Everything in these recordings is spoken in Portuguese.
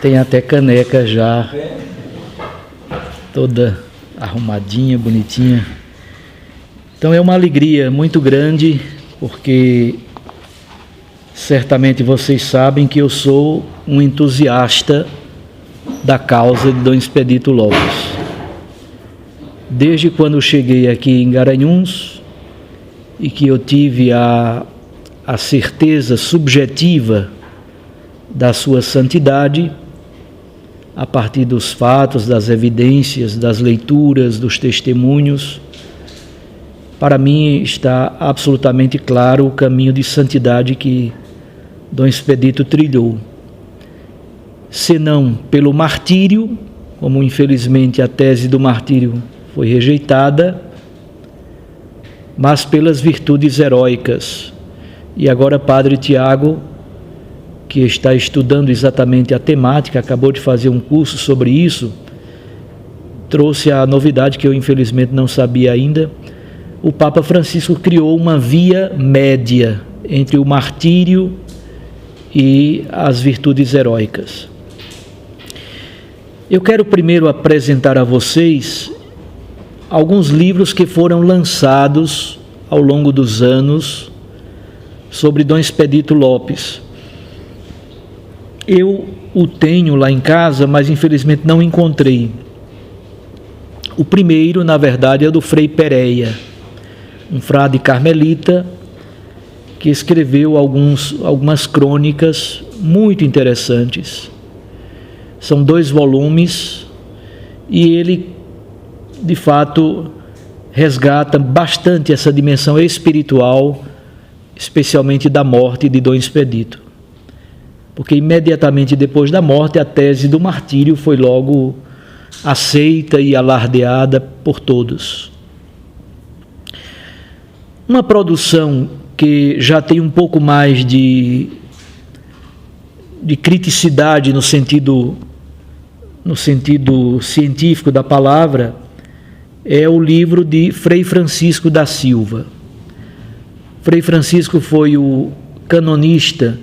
Tem até caneca já, toda arrumadinha, bonitinha. Então é uma alegria muito grande, porque certamente vocês sabem que eu sou um entusiasta da causa de Dom Expedito Lopes. Desde quando eu cheguei aqui em Garanhuns e que eu tive a certeza subjetiva da sua santidade, a partir dos fatos, das evidências, das leituras, dos testemunhos, para mim está absolutamente claro o caminho de santidade que Dom Expedito trilhou. Senão pelo martírio, como infelizmente a tese do martírio foi rejeitada, mas pelas virtudes heróicas. E agora Padre Tiago, que está estudando exatamente a temática, acabou de fazer um curso sobre isso, trouxe a novidade que eu infelizmente não sabia ainda. O Papa Francisco criou uma via média entre o martírio e as virtudes heróicas. Eu quero primeiro apresentar a vocês alguns livros que foram lançados ao longo dos anos sobre Dom Expedito Lopes. Eu o tenho lá em casa, mas infelizmente não encontrei. O primeiro, na verdade, é do Frei Pereia, um frade carmelita que escreveu algumas crônicas muito interessantes. São 2 volumes e ele, de fato, resgata bastante essa dimensão espiritual, especialmente da morte de Dom Expedito. Porque imediatamente depois da morte, a tese do martírio foi logo aceita e alardeada por todos. Uma produção que já tem um pouco mais de criticidade no sentido científico da palavra é o livro de Frei Francisco da Silva. Frei Francisco foi o canonista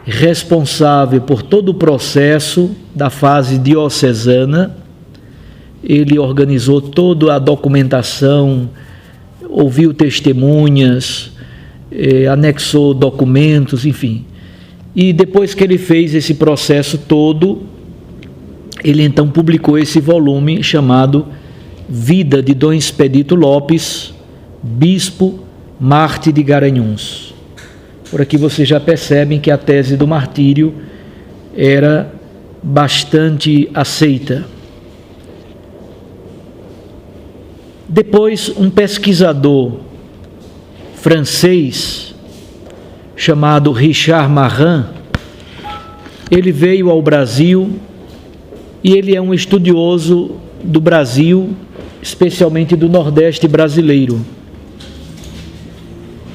responsável por todo o processo da fase diocesana. Ele organizou toda a documentação, ouviu testemunhas, anexou documentos, enfim. E depois que ele fez esse processo todo, ele então publicou esse volume chamado Vida de Dom Expedito Lopes, Bispo, Mártir de Garanhuns. Por aqui vocês já percebem que a tese do martírio era bastante aceita. Depois, um pesquisador francês chamado Richard Marran, ele veio ao Brasil e ele é um estudioso do Brasil, especialmente do Nordeste brasileiro.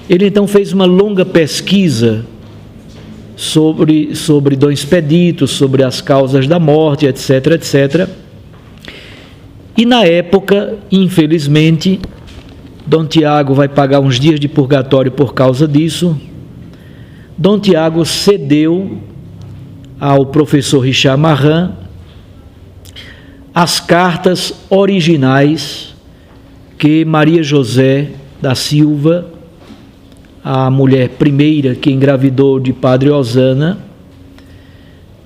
Ele então fez uma longa pesquisa sobre Dom Expedito, sobre as causas da morte, etc, etc. E na época, infelizmente, Dom Tiago vai pagar uns dias de purgatório por causa disso. Dom Tiago cedeu ao professor Richard Marran as cartas originais que Maria José da Silva, a mulher primeira que engravidou de Padre Osana,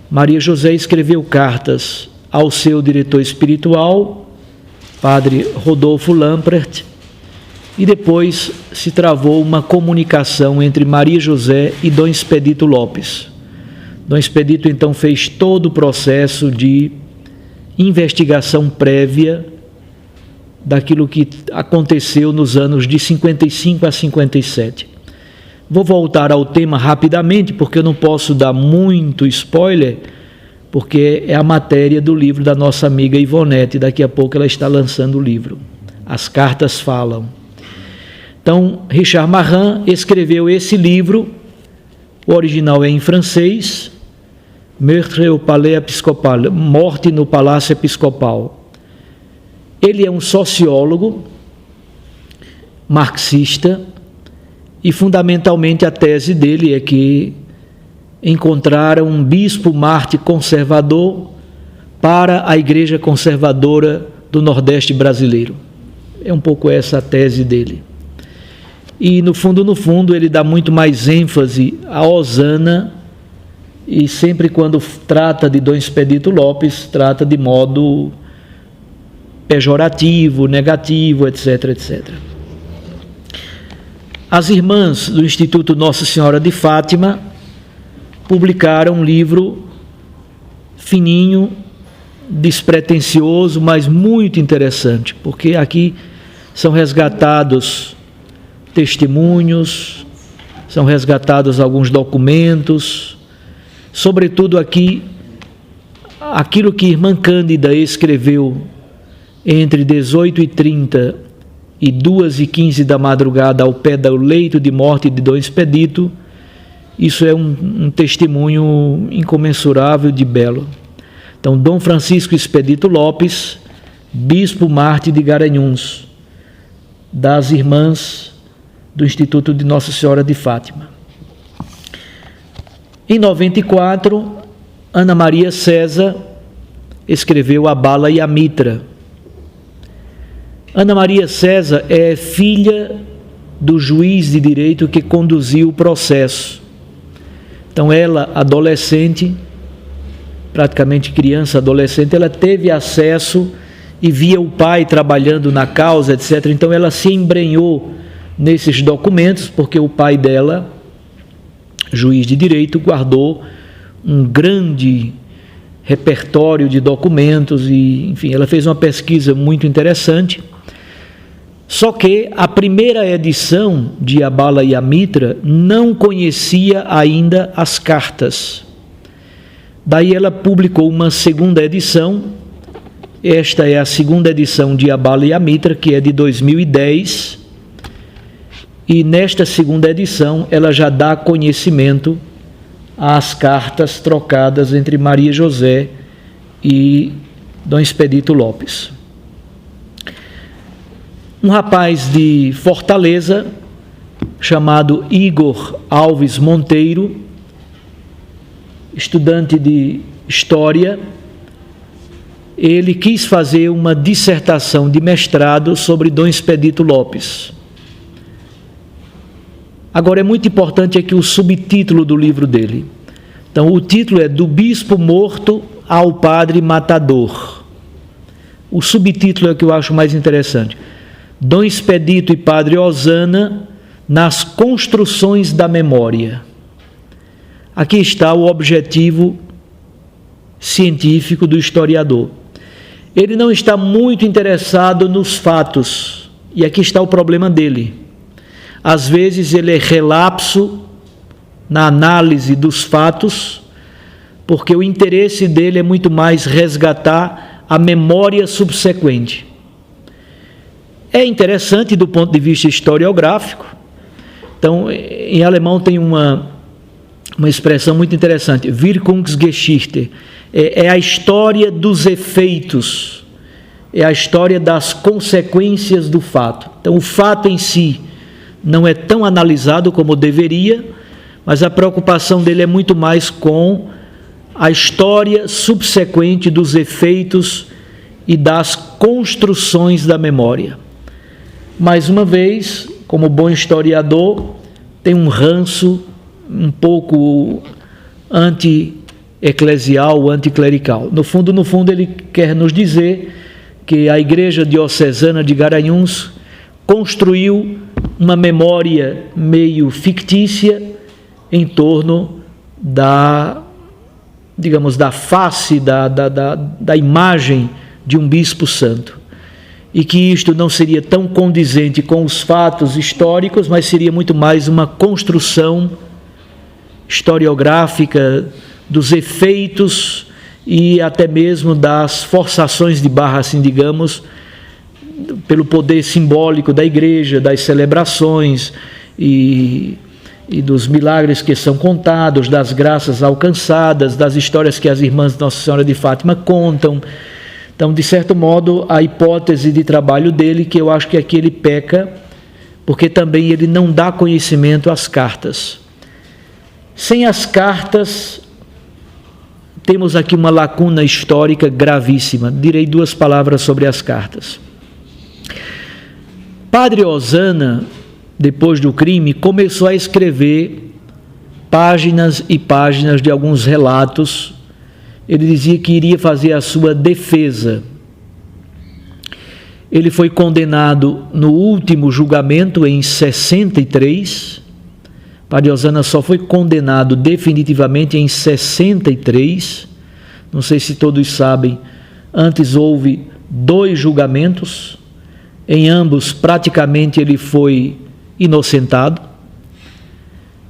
Maria José escreveu cartas ao seu diretor espiritual, Padre Rodolfo Lampert, e depois se travou uma comunicação entre Maria José e Dom Expedito Lopes. Dom Expedito então fez todo o processo de investigação prévia daquilo que aconteceu nos anos de 55 a 57. Vou voltar ao tema rapidamente, porque eu não posso dar muito spoiler, porque é a matéria do livro da nossa amiga Ivonete. Daqui a pouco ela está lançando o livro. As Cartas Falam. Então, Richard Marran escreveu esse livro, o original é em francês, Meurtre au Palais Episcopal, Morte no Palácio Episcopal. Ele é um sociólogo, marxista, e fundamentalmente a tese dele é que encontraram um bispo mártir conservador para a igreja conservadora do Nordeste brasileiro. É um pouco essa a tese dele. E no fundo, ele dá muito mais ênfase a Osana, e sempre quando trata de Dom Expedito Lopes, trata de modo pejorativo, negativo, etc, etc. As irmãs do Instituto Nossa Senhora de Fátima publicaram um livro fininho, despretensioso, mas muito interessante, porque aqui são resgatados testemunhos, são resgatados alguns documentos, sobretudo aqui, aquilo que irmã Cândida escreveu entre 18h30 e 2h15 da madrugada ao pé do leito de morte de Dom Expedito. Isso é um testemunho incomensurável de belo. Então, Dom Francisco Expedito Lopes, bispo mártir de Garanhuns, das irmãs do Instituto de Nossa Senhora de Fátima. Em 94, Ana Maria César escreveu A Bala e a Mitra. Ana Maria César é filha do juiz de direito que conduziu o processo. Então, ela, adolescente, praticamente criança, adolescente, ela teve acesso e via o pai trabalhando na causa, etc. Então, ela se embrenhou nesses documentos, porque o pai dela, juiz de direito, guardou um grande repertório de documentos e, enfim, ela fez uma pesquisa muito interessante. Só que a primeira edição de A Bala e a Mitra não conhecia ainda as cartas. Daí ela publicou uma segunda edição. Esta é a segunda edição de A Bala e a Mitra, que é de 2010. E nesta segunda edição ela já dá conhecimento às cartas trocadas entre Maria José e Dom Expedito Lopes. Um rapaz de Fortaleza, chamado Igor Alves Monteiro, estudante de História, ele quis fazer uma dissertação de mestrado sobre Dom Expedito Lopes. Agora, é muito importante aqui o subtítulo do livro dele. Então, o título é Do Bispo Morto ao Padre Matador. O subtítulo é o que eu acho mais interessante. Dom Expedito e Padre Osana nas construções da memória. Aqui está o objetivo científico do historiador. Ele não está muito interessado nos fatos, e aqui está o problema dele. Às vezes ele é relapso na análise dos fatos, porque o interesse dele é muito mais resgatar a memória subsequente. É interessante do ponto de vista historiográfico. Então, em alemão tem uma expressão muito interessante, Wirkungsgeschichte, é a história dos efeitos, é a história das consequências do fato. Então, o fato em si não é tão analisado como deveria, mas a preocupação dele é muito mais com a história subsequente dos efeitos e das construções da memória. Mais uma vez, como bom historiador, tem um ranço um pouco anti-eclesial, anticlerical. No fundo, ele quer nos dizer que a Igreja Diocesana de Garanhuns construiu uma memória meio fictícia em torno da, digamos, da face, da imagem de um bispo santo. E que isto não seria tão condizente com os fatos históricos, mas seria muito mais uma construção historiográfica dos efeitos e até mesmo das forçações de barra, assim digamos, pelo poder simbólico da igreja, das celebrações e dos milagres que são contados, das graças alcançadas, das histórias que as irmãs de Nossa Senhora de Fátima contam. Então, de certo modo, a hipótese de trabalho dele, que eu acho que aqui ele peca, porque também ele não dá conhecimento às cartas. Sem as cartas, temos aqui uma lacuna histórica gravíssima. Direi duas palavras sobre as cartas. Padre Osana, depois do crime, começou a escrever páginas e páginas de alguns relatos. Ele dizia que iria fazer a sua defesa. Ele foi condenado no último julgamento em 63. Padre Osana só foi condenado definitivamente em 63. Não sei se todos sabem, antes houve 2 julgamentos. Em ambos, praticamente, ele foi inocentado.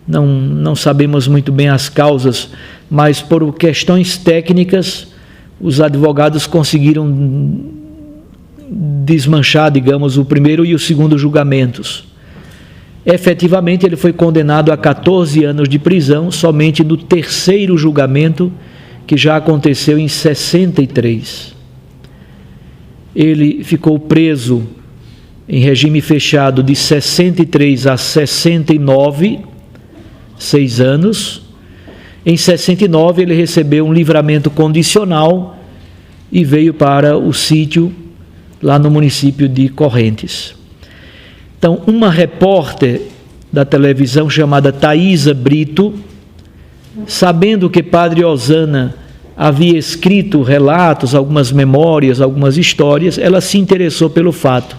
Não sabemos muito bem as causas, mas por questões técnicas, os advogados conseguiram desmanchar, digamos, o primeiro e o segundo julgamentos. Efetivamente, ele foi condenado a 14 anos de prisão, somente no terceiro julgamento, que já aconteceu em 63. Ele ficou preso em regime fechado de 63 a 69, 6 anos. Em 69 ele recebeu um livramento condicional e veio para o sítio lá no município de Correntes. Então, uma repórter da televisão chamada Thaisa Brito, sabendo que Padre Osana havia escrito relatos, algumas memórias, algumas histórias, ela se interessou pelo fato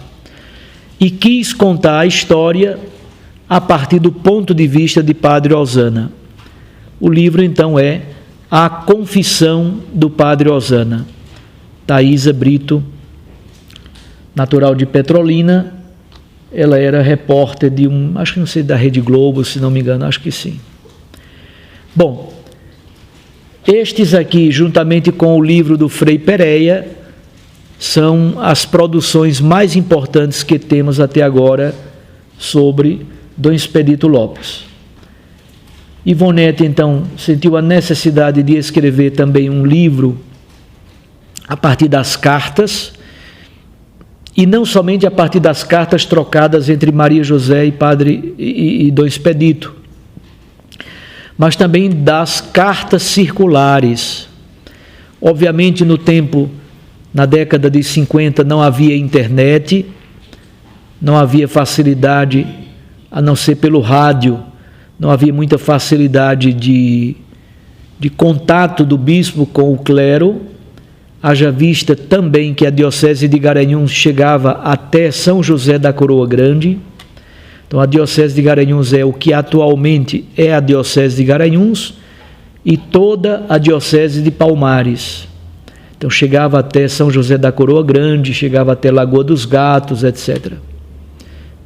e quis contar a história a partir do ponto de vista de Padre Osana. O livro, então, é A Confissão do Padre Osana. Thaisa Brito, natural de Petrolina, ela era repórter de acho que não sei, da Rede Globo, se não me engano, acho que sim. Bom, estes aqui, juntamente com o livro do Frei Pereira, são as produções mais importantes que temos até agora sobre Dom Expedito Lopes. Ivonete, então, sentiu a necessidade de escrever também um livro a partir das cartas, e não somente a partir das cartas trocadas entre Maria José e Padre e Dom Expedito, mas também das cartas circulares. Obviamente, no tempo, na década de 50, não havia internet, não havia facilidade, a não ser pelo rádio, não havia muita facilidade de contato do bispo com o clero, haja vista também que a diocese de Garanhuns chegava até São José da Coroa Grande. Então, a diocese de Garanhuns é o que atualmente é a diocese de Garanhuns e toda a diocese de Palmares. Então, chegava até São José da Coroa Grande, chegava até Lagoa dos Gatos, etc.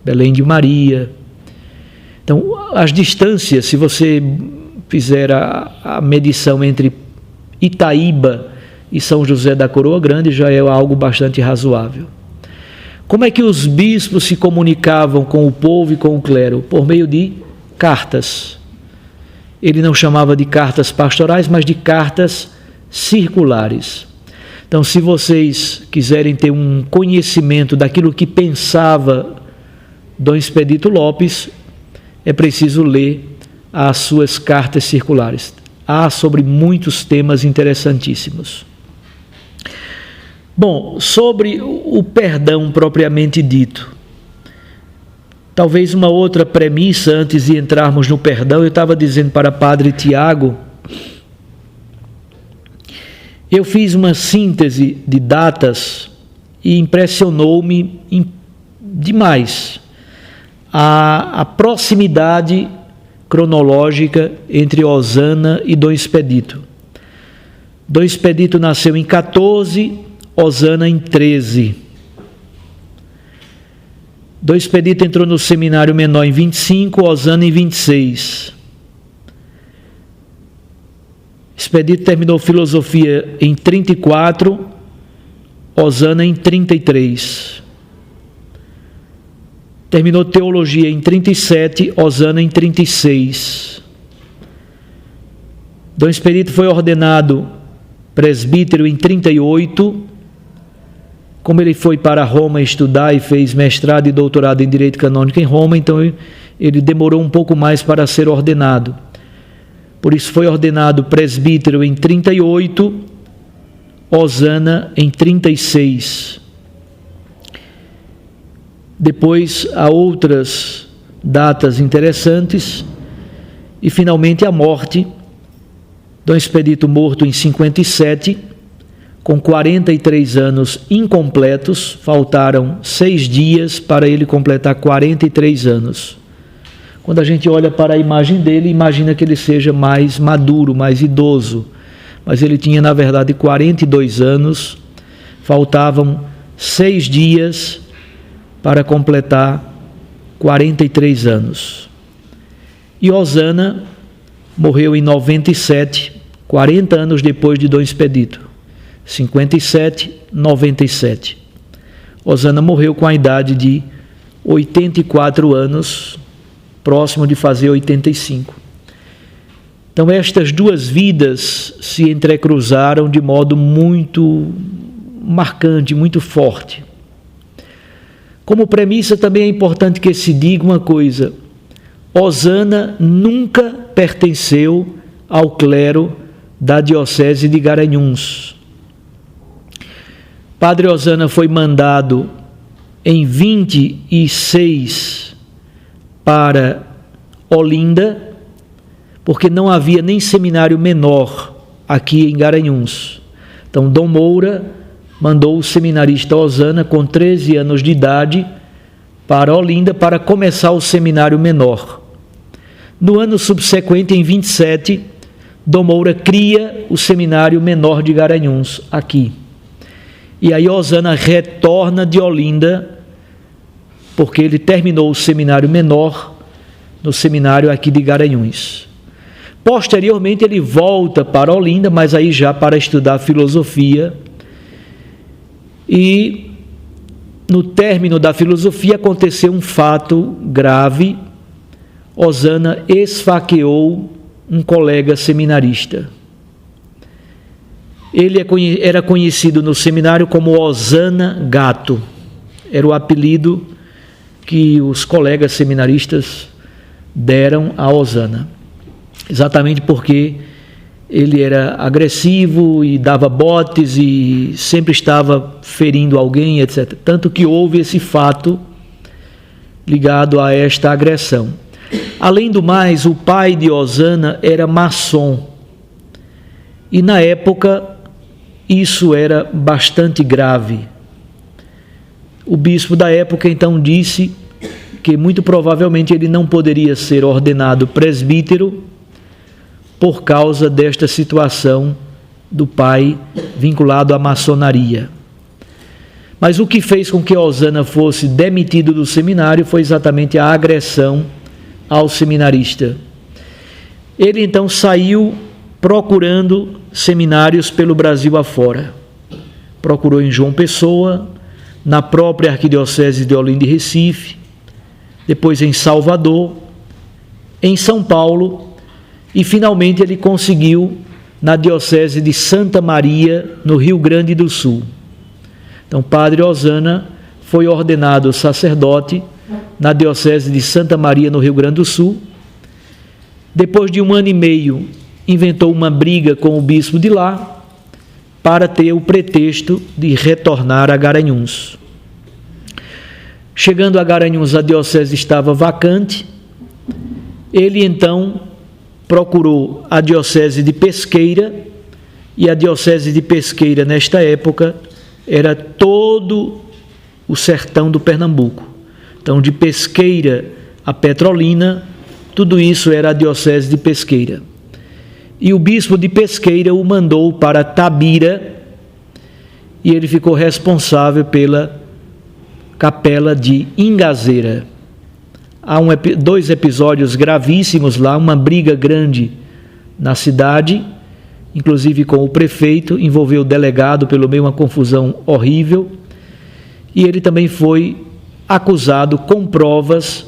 Belém de Maria. Então, as distâncias, se você fizer a medição entre Itaíba e São José da Coroa Grande, já é algo bastante razoável. Como é que os bispos se comunicavam com o povo e com o clero? Por meio de cartas. Ele não chamava de cartas pastorais, mas de cartas circulares. Então, se vocês quiserem ter um conhecimento daquilo que pensava Dom Expedito Lopes, é preciso ler as suas cartas circulares. Há sobre muitos temas interessantíssimos. Bom, sobre o perdão propriamente dito, talvez uma outra premissa antes de entrarmos no perdão. Eu estava dizendo para Padre Tiago, eu fiz uma síntese de datas e impressionou-me demais a proximidade cronológica entre Osana e Dom Expedito. Dom Expedito nasceu em 14, Osana em 13. Dom Expedito entrou no seminário menor em 25, Osana em 26. Expedito terminou filosofia em 34, Osana em 33. Terminou teologia em 37, Osana em 36. Dom Expedito foi ordenado presbítero em 38. Como ele foi para Roma estudar e fez mestrado e doutorado em Direito Canônico em Roma, então ele demorou um pouco mais para ser ordenado. Por isso foi ordenado presbítero em 38, Osana em 36. Depois há outras datas interessantes e finalmente a morte. Dom Expedito morto em 57, com 43 anos incompletos, faltaram 6 dias para ele completar 43 anos. Quando a gente olha para a imagem dele, imagina que ele seja mais maduro, mais idoso, mas ele tinha na verdade 42 anos, faltavam 6 dias para completar 43 anos. E Osana morreu em 97, 40 anos depois de Dom Expedito. 57, 97. Osana morreu com a idade de 84 anos, próximo de fazer 85. Então estas duas vidas se entrecruzaram de modo muito marcante, muito forte. Como premissa também é importante que se diga uma coisa: Osana nunca pertenceu ao clero da diocese de Garanhuns. Padre Osana foi mandado em 26 para Olinda, porque não havia nem seminário menor aqui em Garanhuns. Então Dom Moura mandou o seminarista Osana, com 13 anos de idade, para Olinda para começar o seminário menor. No ano subsequente, em 27, Dom Moura cria o seminário menor de Garanhuns, aqui. E aí Osana retorna de Olinda, porque ele terminou o seminário menor no seminário aqui de Garanhuns. Posteriormente ele volta para Olinda, mas aí já para estudar filosofia. E no término da filosofia aconteceu um fato grave. Osana esfaqueou um colega seminarista. Ele era conhecido no seminário como Osana Gato. Era o apelido que os colegas seminaristas deram a Osana. Exatamente porque ele era agressivo e dava botes e sempre estava ferindo alguém, etc. Tanto que houve esse fato ligado a esta agressão. Além do mais, o pai de Osana era maçom. E na época isso era bastante grave. O bispo da época então disse que muito provavelmente ele não poderia ser ordenado presbítero por causa desta situação do pai vinculado à maçonaria. Mas o que fez com que Osana fosse demitido do seminário foi exatamente a agressão ao seminarista. Ele então saiu procurando seminários pelo Brasil afora. Procurou em João Pessoa, na própria Arquidiocese de Olinda e Recife, depois em Salvador, em São Paulo, e finalmente ele conseguiu na Diocese de Santa Maria, no Rio Grande do Sul. Então, Padre Osana foi ordenado sacerdote na Diocese de Santa Maria, no Rio Grande do Sul. Depois de 1 ano e meio, inventou uma briga com o bispo de lá para ter o pretexto de retornar a Garanhuns. Chegando a Garanhuns, a diocese estava vacante. Ele então procurou a diocese de Pesqueira, e a diocese de Pesqueira nesta época era todo o sertão do Pernambuco. Então, de Pesqueira a Petrolina, tudo isso era a diocese de Pesqueira. E o bispo de Pesqueira o mandou para Tabira, e ele ficou responsável pela capela de Ingazeira. Há dois episódios gravíssimos lá, uma briga grande na cidade, inclusive com o prefeito, envolveu o delegado, pelo meio uma confusão horrível, e ele também foi acusado com provas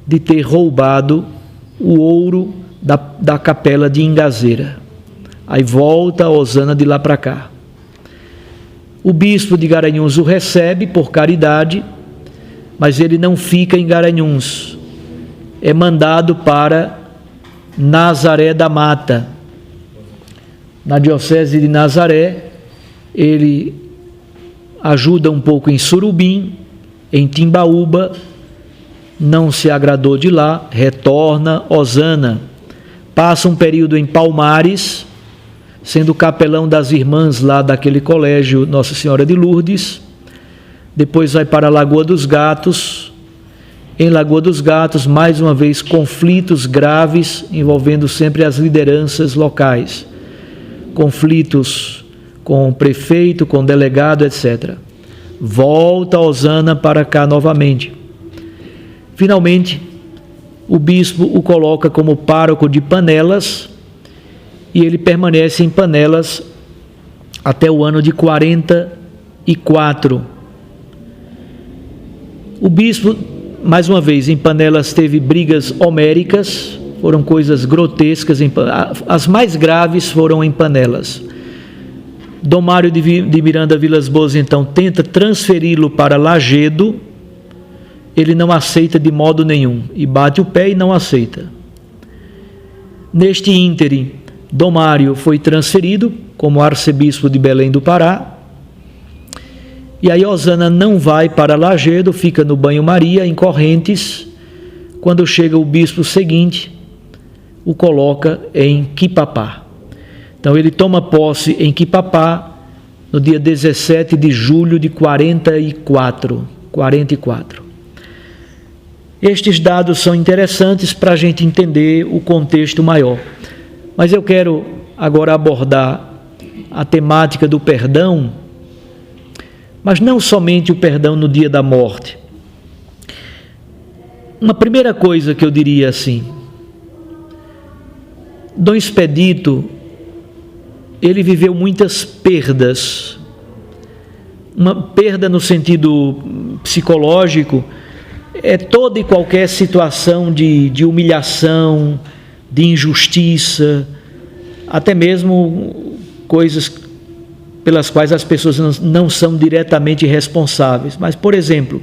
de ter roubado o ouro da capela de Ingazeira. Aí volta a Osana de lá para cá. O bispo de Garanhuns o recebe por caridade, mas ele não fica em Garanhuns. É mandado para Nazaré da Mata. Na diocese de Nazaré, ele ajuda um pouco em Surubim, em Timbaúba, não se agradou de lá, retorna Osana, passa um período em Palmares, sendo capelão das irmãs lá daquele colégio Nossa Senhora de Lourdes, depois vai para a Lagoa dos Gatos. Em Lagoa dos Gatos, mais uma vez, conflitos graves envolvendo sempre as lideranças locais, conflitos com o prefeito, com o delegado, etc. Volta a Osana para cá novamente. Finalmente, o bispo o coloca como pároco de Panelas e ele permanece em Panelas até o ano de 44. O bispo, mais uma vez, em Panelas teve brigas homéricas, foram coisas grotescas, as mais graves foram em Panelas. Dom Mário de Miranda Vilas Boas, então, tenta transferi-lo para Lagedo, ele não aceita de modo nenhum, e bate o pé e não aceita. Neste ínterim, Dom Mário foi transferido como arcebispo de Belém do Pará, e aí Osana não vai para Lagedo, fica no Banho-Maria, em Correntes. Quando chega o bispo seguinte, o coloca em Quipapá. Então ele toma posse em Quipapá no dia 17 de julho de 44. Estes dados são interessantes para a gente entender o contexto maior. Mas eu quero agora abordar a temática do perdão, mas não somente o perdão no dia da morte. Uma primeira coisa que eu diria assim, Dom Expedito, ele viveu muitas perdas. Uma perda no sentido psicológico é toda e qualquer situação de humilhação, de injustiça, até mesmo coisas pelas quais as pessoas não são diretamente responsáveis. Mas, por exemplo,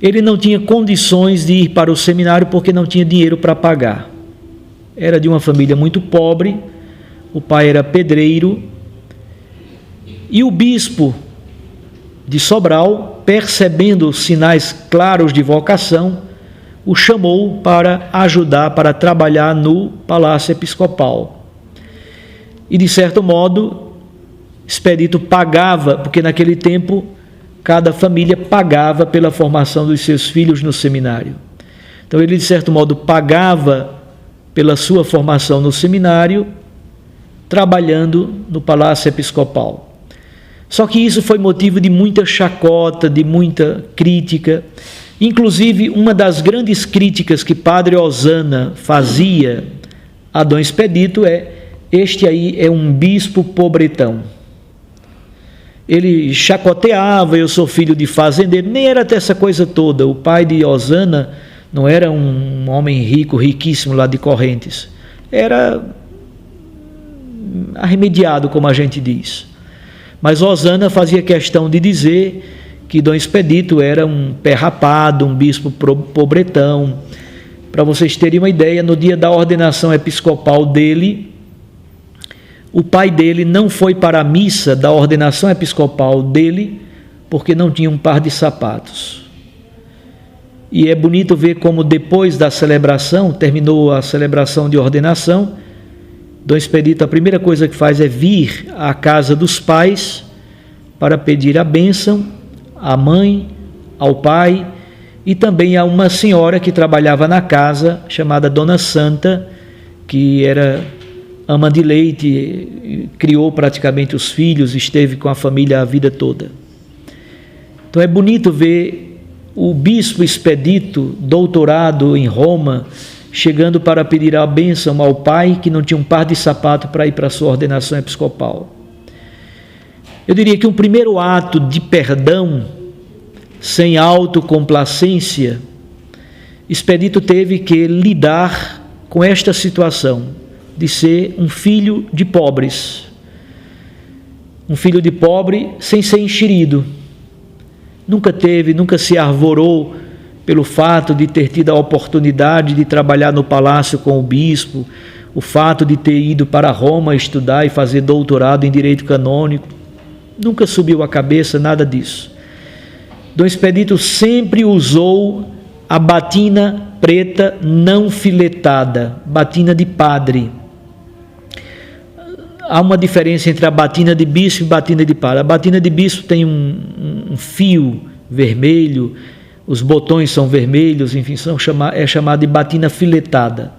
ele não tinha condições de ir para o seminário porque não tinha dinheiro para pagar. Era de uma família muito pobre, o pai era pedreiro, e o bispo de Sobral, percebendo sinais claros de vocação, o chamou para ajudar, para trabalhar no Palácio Episcopal. E, de certo modo, Expedito pagava, porque naquele tempo cada família pagava pela formação dos seus filhos no seminário. Então ele, de certo modo, pagava pela sua formação no seminário, trabalhando no Palácio Episcopal. Só que isso foi motivo de muita chacota, de muita crítica. Inclusive, uma das grandes críticas que Padre Osana fazia a Dom Expedito é: este aí é um bispo pobretão. Ele chacoteava: eu sou filho de fazendeiro. Nem era até essa coisa toda. O pai de Osana não era um homem rico, riquíssimo lá de Correntes. Era arremediado, como a gente diz. Mas Osana fazia questão de dizer que Dom Expedito era um pé rapado, um bispo pobretão. Para vocês terem uma ideia, no dia da ordenação episcopal dele, o pai dele não foi para a missa da ordenação episcopal dele porque não tinha um par de sapatos. E é bonito ver como depois da celebração, terminou a celebração de ordenação, Dom Expedito, a primeira coisa que faz é vir à casa dos pais para pedir a bênção à mãe, ao pai e também a uma senhora que trabalhava na casa, chamada Dona Santa, que era ama de leite, criou praticamente os filhos, esteve com a família a vida toda. Então é bonito ver o bispo Expedito, doutorado em Roma, chegando para pedir a bênção ao pai que não tinha um par de sapato para ir para a sua ordenação episcopal. Eu diria que um primeiro ato de perdão, sem autocomplacência, Expedito teve que lidar com esta situação de ser um filho de pobres. Um filho de pobre sem ser enxerido. Nunca se arvorou pelo fato de ter tido a oportunidade de trabalhar no palácio com o bispo, o fato de ter ido para Roma estudar e fazer doutorado em direito canônico. Nunca subiu a cabeça nada disso. Dom Expedito sempre usou a batina preta não filetada, batina de padre. Há uma diferença entre a batina de bispo e batina de padre. A batina de bispo tem um fio vermelho, os botões são vermelhos, enfim, é chamada de batina filetada.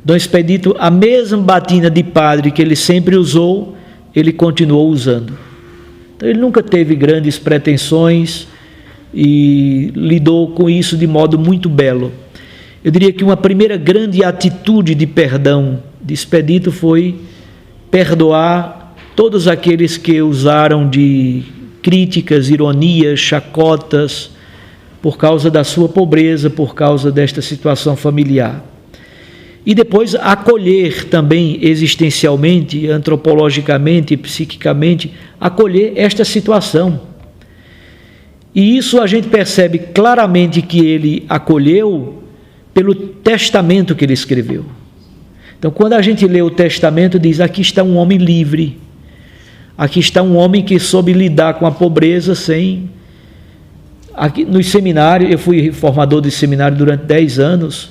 Dom Expedito, a mesma batina de padre que ele sempre usou, ele continuou usando. Então ele nunca teve grandes pretensões e lidou com isso de modo muito belo. Eu diria que uma primeira grande atitude de perdão de Expedito foi perdoar todos aqueles que usaram de críticas, ironias, chacotas, por causa da sua pobreza, por causa desta situação familiar. E depois acolher também existencialmente, antropologicamente, psiquicamente, acolher esta situação. E isso a gente percebe claramente que ele acolheu pelo testamento que ele escreveu. Então, quando a gente lê o testamento, diz: aqui está um homem livre, aqui está um homem que soube lidar com a pobreza sem... Aqui, no seminário, eu fui formador de seminário durante 10 anos,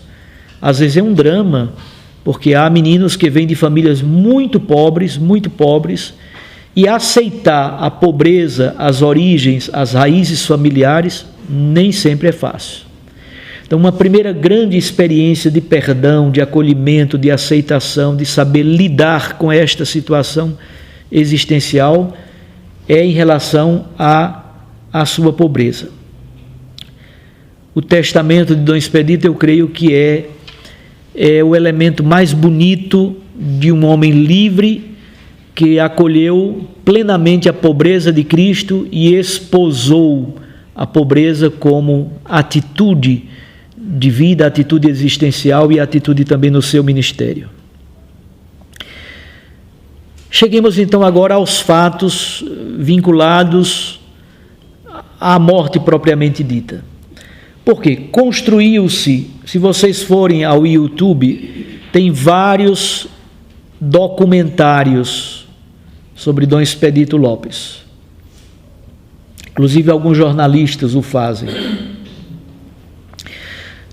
às vezes é um drama, porque há meninos que vêm de famílias muito pobres, e aceitar a pobreza, as origens, as raízes familiares, nem sempre é fácil. Então, uma primeira grande experiência de perdão, de acolhimento, de aceitação, de saber lidar com esta situação existencial é em relação à sua pobreza. O testamento de Dom Expedito, eu creio que é o elemento mais bonito de um homem livre que acolheu plenamente a pobreza de Cristo e esposou a pobreza como atitude de vida, atitude existencial e atitude também no seu ministério. Cheguemos então agora aos fatos vinculados à morte propriamente dita. Porque construiu-se, se vocês forem ao YouTube, tem vários documentários sobre Dom Expedito Lopes. Inclusive alguns jornalistas o fazem.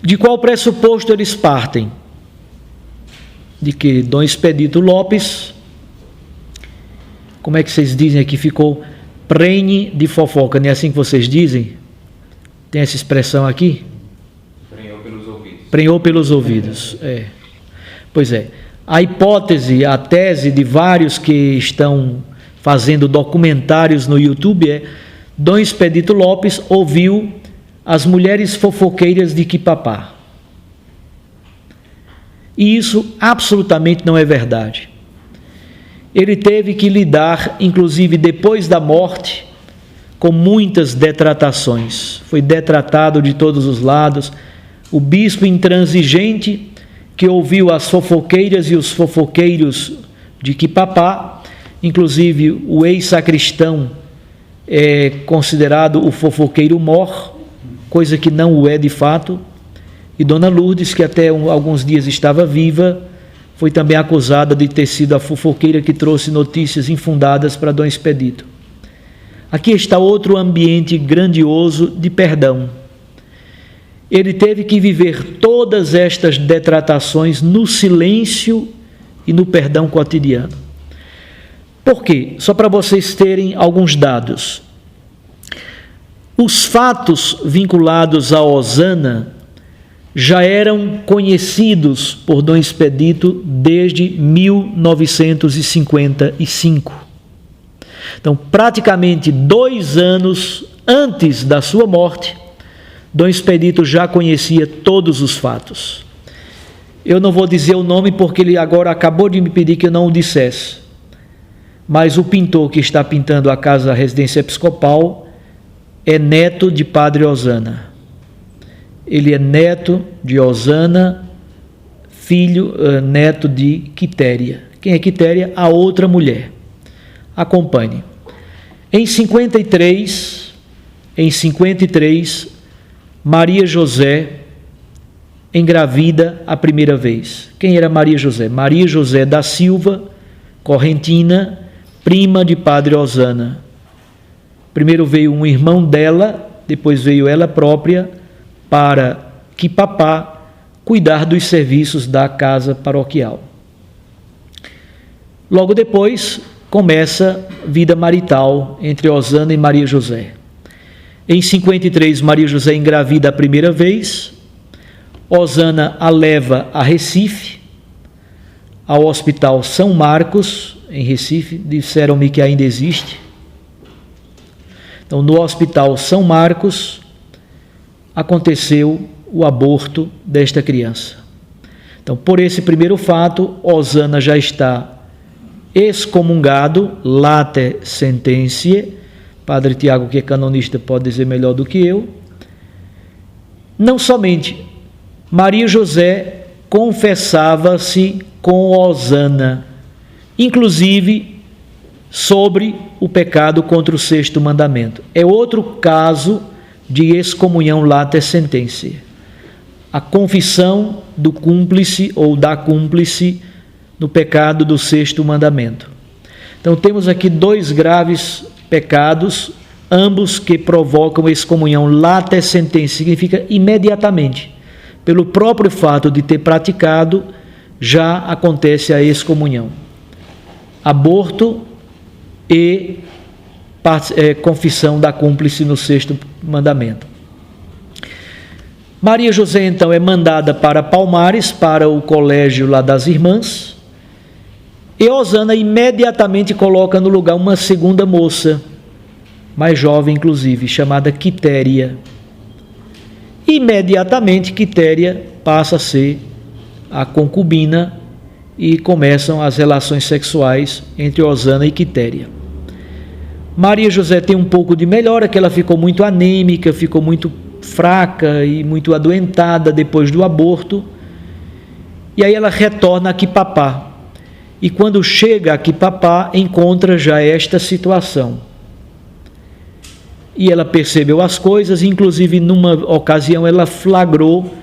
De qual pressuposto eles partem? De que Dom Expedito Lopes, como é que vocês dizem aqui, ficou prenhe de fofoca, não é assim que vocês dizem? Tem essa expressão aqui? Prenhou pelos ouvidos. Prenhou pelos ouvidos, é. Pois é. A hipótese, a tese de vários que estão fazendo documentários no YouTube é: Dom Expedito Lopes ouviu as mulheres fofoqueiras de Quipapá. E isso absolutamente não é verdade. Ele teve que lidar, inclusive depois da morte, com muitas detratações. Foi detratado de todos os lados. O bispo intransigente, que ouviu as fofoqueiras e os fofoqueiros de Quipapá, inclusive o ex-sacristão é considerado o fofoqueiro mor, coisa que não o é de fato, e Dona Lourdes, que até alguns dias estava viva, foi também acusada de ter sido a fofoqueira que trouxe notícias infundadas para Dom Expedito. Aqui está outro ambiente grandioso de perdão. Ele teve que viver todas estas detratações no silêncio e no perdão cotidiano. Por quê? Só para vocês terem alguns dados. Os fatos vinculados a Osana já eram conhecidos por Dom Expedito desde 1955. Então, praticamente 2 anos antes da sua morte, Dom Expedito já conhecia todos os fatos. Eu não vou dizer o nome porque ele agora acabou de me pedir que eu não o dissesse. Mas o pintor que está pintando a casa da residência episcopal é neto de Padre Osana. Ele é neto de Osana, neto de Quitéria. Quem é Quitéria? A outra mulher. Acompanhe. Em 53, Maria José engravida a primeira vez. Quem era Maria José? Maria José da Silva, correntina, prima de Padre Osana. Primeiro veio um irmão dela, depois veio ela própria, para Quipapá cuidar dos serviços da casa paroquial. Logo depois, começa vida marital entre Osana e Maria José. Em 53, Maria José engravida a primeira vez. Osana a leva a Recife, ao Hospital São Marcos, em Recife. Disseram-me que ainda existe. Então, no Hospital São Marcos, aconteceu o aborto desta criança. Então, por esse primeiro fato, Osana já está excomungado, late sententiae. Padre Tiago, que é canonista, pode dizer melhor do que eu. Não somente, Maria José confessava-se com Osana, inclusive sobre o pecado contra o sexto mandamento. É outro caso de excomunhão late sententiae. A confissão do cúmplice ou da cúmplice no pecado do sexto mandamento. Então temos aqui dois graves pecados, ambos que provocam excomunhão late sententiae, significa imediatamente. Pelo próprio fato de ter praticado, já acontece a excomunhão. Aborto e confissão da cúmplice no sexto mandamento. Maria José, então, é mandada para Palmares, para o colégio lá das irmãs, e Osana imediatamente coloca no lugar uma segunda moça, mais jovem inclusive, chamada Quitéria. Imediatamente Quitéria passa a ser a concubina e começam as relações sexuais entre Osana e Quitéria. Maria José tem um pouco de melhora, que ela ficou muito anêmica, ficou muito fraca e muito adoentada depois do aborto, e aí ela retorna a Quipapá. E quando chega a Quipapá, encontra já esta situação. E ela percebeu as coisas, inclusive numa ocasião ela flagrou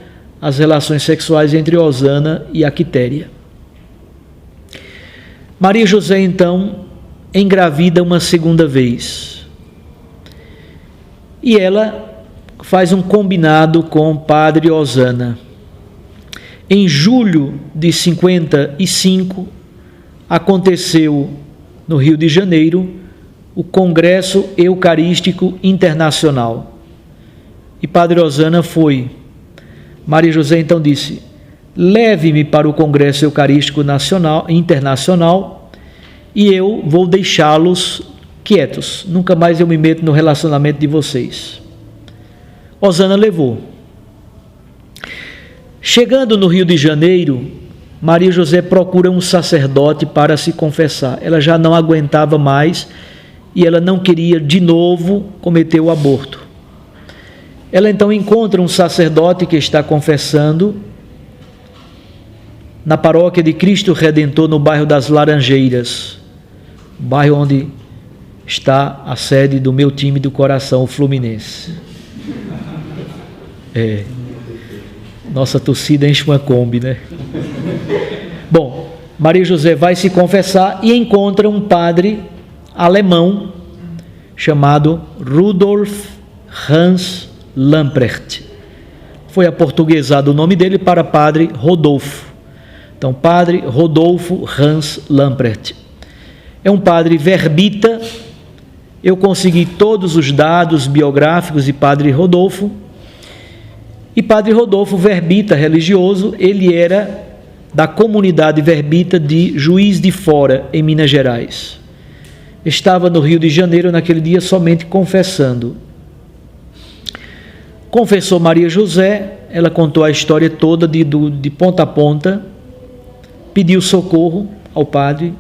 as relações sexuais entre Osana e a Quitéria. Maria José, então, engravida uma segunda vez. E ela faz um combinado com o Padre Osana. Em julho de 55, aconteceu no Rio de Janeiro o Congresso Eucarístico Internacional. E Padre Osana foi. Maria José então disse: leve-me para o Congresso Eucarístico Internacional e eu vou deixá-los quietos. Nunca mais eu me meto no relacionamento de vocês. Osana levou. Chegando no Rio de Janeiro, Maria José procura um sacerdote para se confessar. Ela já não aguentava mais e ela não queria de novo cometer o aborto. Ela então encontra um sacerdote que está confessando na paróquia de Cristo Redentor, no bairro das Laranjeiras, bairro onde está a sede do meu time do coração, o Fluminense. Nossa torcida enche uma Kombi, né? Bom, Maria José vai se confessar e encontra um padre alemão chamado Rudolf Hans Lamprecht. Foi aportuguesado o nome dele para Padre Rodolfo. Então, Padre Rodolfo Hans Lamprecht. É um padre verbita. Eu consegui todos os dados biográficos de Padre Rodolfo. E Padre Rodolfo, verbita religioso, ele era da comunidade verbita de Juiz de Fora, em Minas Gerais. Estava no Rio de Janeiro naquele dia somente confessando. Confessou Maria José, ela contou a história toda de ponta a ponta, pediu socorro ao padre: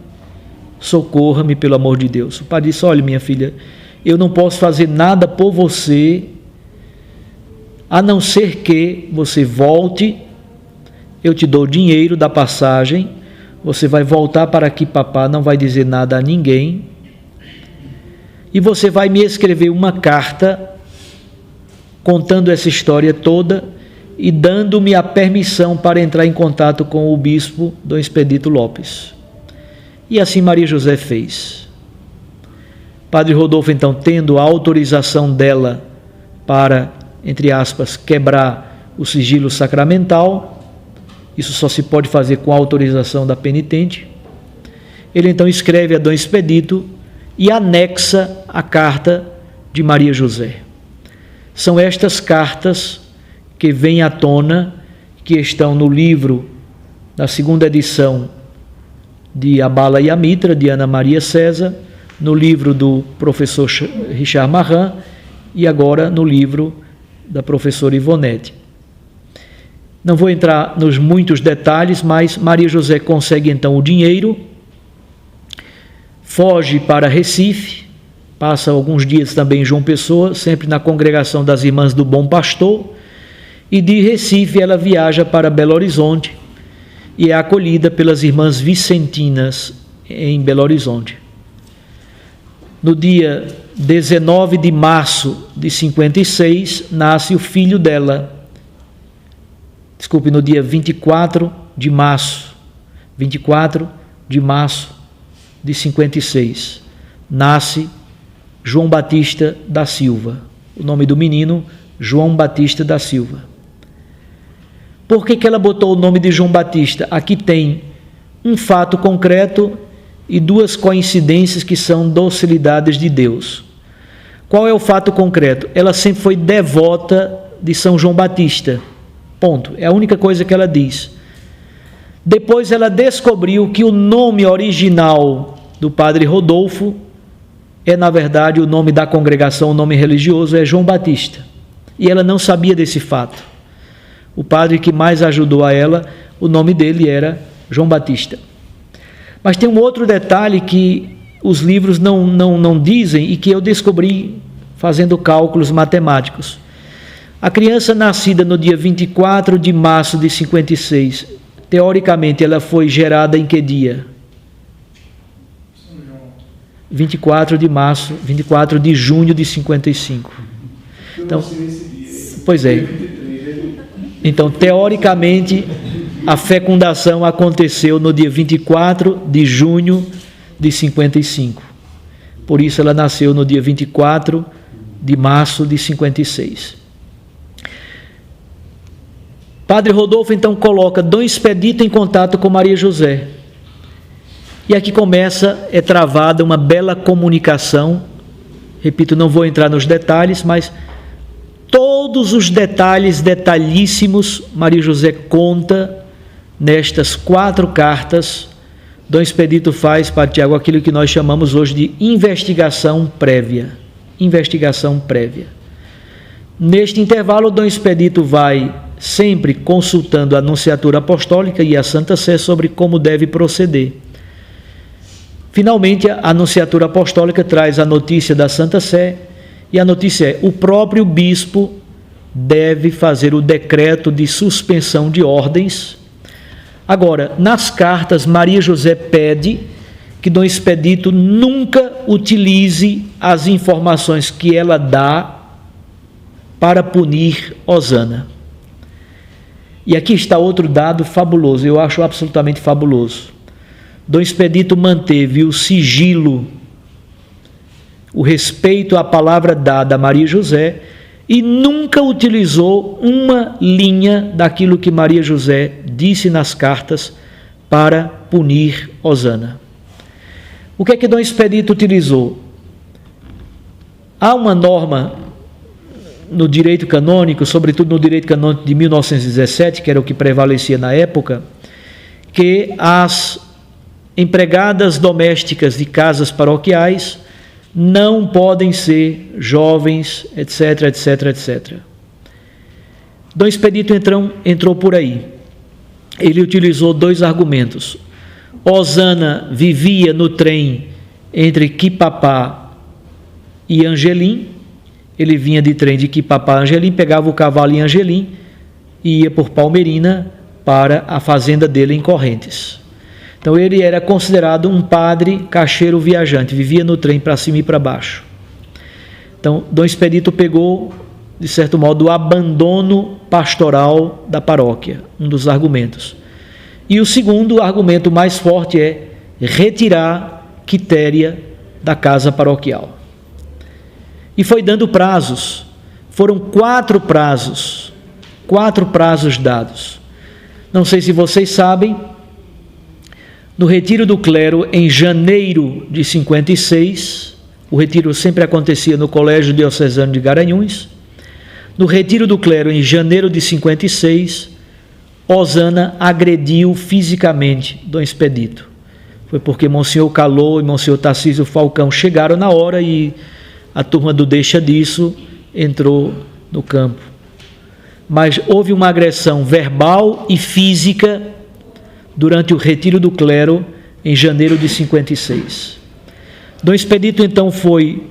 socorra-me pelo amor de Deus. O padre disse: olha, minha filha, eu não posso fazer nada por você, a não ser que você volte, eu te dou dinheiro da passagem, você vai voltar para aqui, papá, não vai dizer nada a ninguém, e você vai me escrever uma carta contando essa história toda e dando-me a permissão para entrar em contato com o bispo Dom Expedito Lopes. E assim Maria José fez. Padre Rodolfo, então, tendo a autorização dela para, entre aspas, quebrar o sigilo sacramental, isso só se pode fazer com a autorização da penitente, ele então escreve a Dom Expedito e anexa a carta de Maria José. São estas cartas que vêm à tona, que estão no livro da segunda edição de A Bala e a Mitra, de Ana Maria César, no livro do professor Richard Marran e agora no livro da professora Ivonete. Não vou entrar nos muitos detalhes, mas Maria José consegue então o dinheiro, foge para Recife, passa alguns dias também em João Pessoa, sempre na congregação das Irmãs do Bom Pastor, e de Recife ela viaja para Belo Horizonte e é acolhida pelas Irmãs Vicentinas em Belo Horizonte. No dia 19 de março de 56, nasce o filho dela. No dia 24 de março de 56, nasce João Batista da Silva. O nome do menino, João Batista da Silva. Por que ela botou o nome de João Batista? Aqui tem um fato concreto e duas coincidências que são docilidades de Deus. Qual é o fato concreto? Ela sempre foi devota de São João Batista. Ponto. É a única coisa que ela diz. Depois ela descobriu que o nome original do padre Rodolfo é, na verdade, o nome da congregação, o nome religioso é João Batista. E ela não sabia desse fato. O padre que mais ajudou a ela, o nome dele era João Batista. Mas tem um outro detalhe que os livros não dizem e que eu descobri fazendo cálculos matemáticos. A criança nascida no dia 24 de março de 56, teoricamente ela foi gerada em que dia? 24 de junho de 55. Então, pois é. Então, teoricamente, a fecundação aconteceu no dia 24 de junho de 55. Por isso ela nasceu no dia 24 de março de 56. Padre Rodolfo então coloca Dom Expedito em contato com Maria José. E aqui é travada uma bela comunicação. Repito, não vou entrar nos detalhes, mas todos os detalhes detalhíssimos Maria José conta nestas 4 cartas. Dom Expedito faz, Padre Tiago, aquilo que nós chamamos hoje de investigação prévia. Investigação prévia. Neste intervalo, Dom Expedito vai sempre consultando a Nunciatura Apostólica e a Santa Sé sobre como deve proceder. Finalmente, a Nunciatura Apostólica traz a notícia da Santa Sé, e a notícia é: o próprio bispo deve fazer o decreto de suspensão de ordens. Agora, nas cartas, Maria José pede que Dom Expedito nunca utilize as informações que ela dá para punir Osana. E aqui está outro dado fabuloso, eu acho absolutamente fabuloso. Dom Expedito manteve o sigilo, o respeito à palavra dada a Maria José e nunca utilizou uma linha daquilo que Maria José disse nas cartas para punir Osana. O que é que Dom Expedito utilizou? Há uma norma no direito canônico, sobretudo no direito canônico de 1917, que era o que prevalecia na época, que as empregadas domésticas de casas paroquiais não podem ser jovens, etc, etc, etc. Dom Expedito entrou por aí. Ele utilizou 2 argumentos. Osana vivia no trem entre Quipapá e Angelim. Ele vinha de trem de Quipapá a Angelim, pegava o cavalo em Angelim e ia por Palmeirina para a fazenda dele em Correntes. Então ele era considerado um padre cacheiro viajante, vivia no trem para cima e para baixo. Então Dom Expedito pegou de certo modo, o abandono pastoral da paróquia, um dos argumentos. E o segundo argumento mais forte é retirar Quitéria da casa paroquial. E foi dando prazos, foram 4 prazos dados. Não sei se vocês sabem, no retiro do clero em janeiro de 56, o retiro sempre acontecia no Colégio Diocesano de Garanhuns. No retiro do clero em janeiro de 56, Osana agrediu fisicamente Dom Expedito. Foi porque Monsenhor Calô e Monsenhor Tarcísio Falcão chegaram na hora e a turma do Deixa Disso entrou no campo. Mas houve uma agressão verbal e física durante o retiro do clero em janeiro de 56. Dom Expedito então foi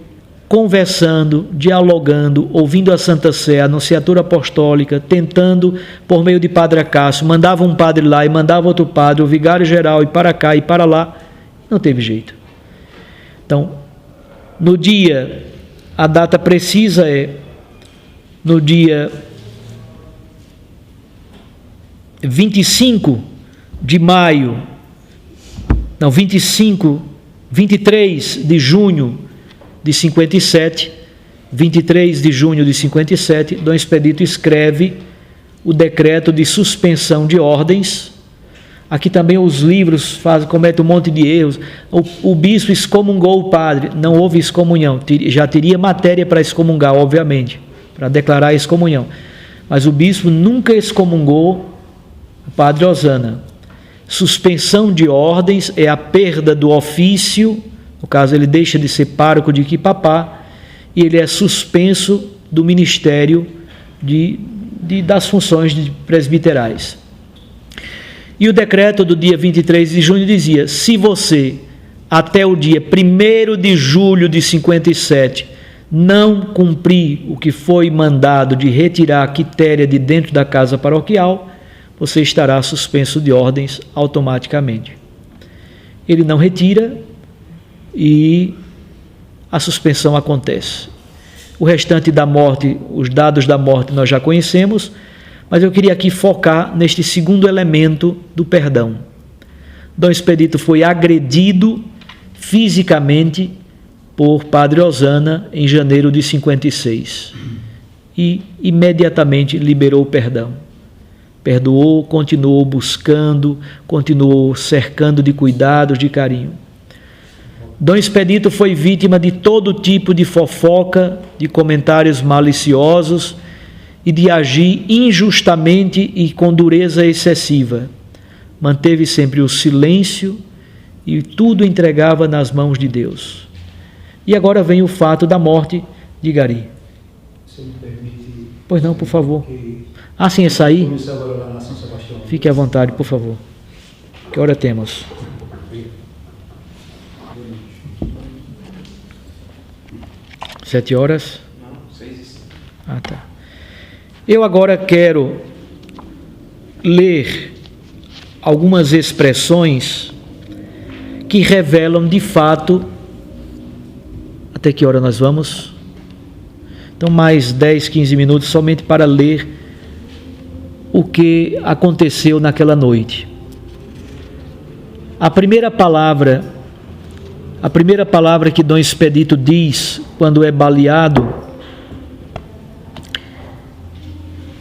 conversando, dialogando, ouvindo a Santa Sé, a Anunciatura Apostólica, tentando, por meio de Padre Acácio, mandava um padre lá e mandava outro padre, o vigário-geral, e para cá e para lá, não teve jeito. Então, no dia, a data precisa é no dia 23 de junho de 57, 23 de junho de 57, Dom Expedito escreve o decreto de suspensão de ordens. Aqui também os livros cometem um monte de erros. O bispo excomungou o padre, não houve excomunhão, já teria matéria para excomungar, obviamente, para declarar a excomunhão. Mas o bispo nunca excomungou o padre Osana. Suspensão de ordens é a perda do ofício, no caso ele deixa de ser pároco de Quipapá, e ele é suspenso do ministério das funções presbiterais. E o decreto do dia 23 de junho dizia: se você, até o dia 1º de julho de 57, não cumprir o que foi mandado de retirar a Quitéria de dentro da casa paroquial, você estará suspenso de ordens automaticamente. Ele não retira e a suspensão acontece. O restante da morte, os dados da morte nós já conhecemos, mas eu queria aqui focar neste segundo elemento do perdão. Dom Expedito foi agredido fisicamente por Padre Osana em janeiro de 56 e imediatamente liberou o perdão. Perdoou, continuou buscando, continuou cercando de cuidados, de carinho. Dom Expedito foi vítima de todo tipo de fofoca, de comentários maliciosos e de agir injustamente e com dureza excessiva. Manteve sempre o silêncio e tudo entregava nas mãos de Deus. E agora vem o fato da morte de Gari. Se me permite... Pois não, por favor. Sim, é sair? Fique à vontade, por favor. Que hora temos? 7 horas? Não, 6. Tá. Eu agora quero ler algumas expressões que revelam de fato. Até que hora nós vamos? Então, mais 10, 15 minutos somente para ler o que aconteceu naquela noite. A primeira palavra que Dom Expedito diz quando é baleado,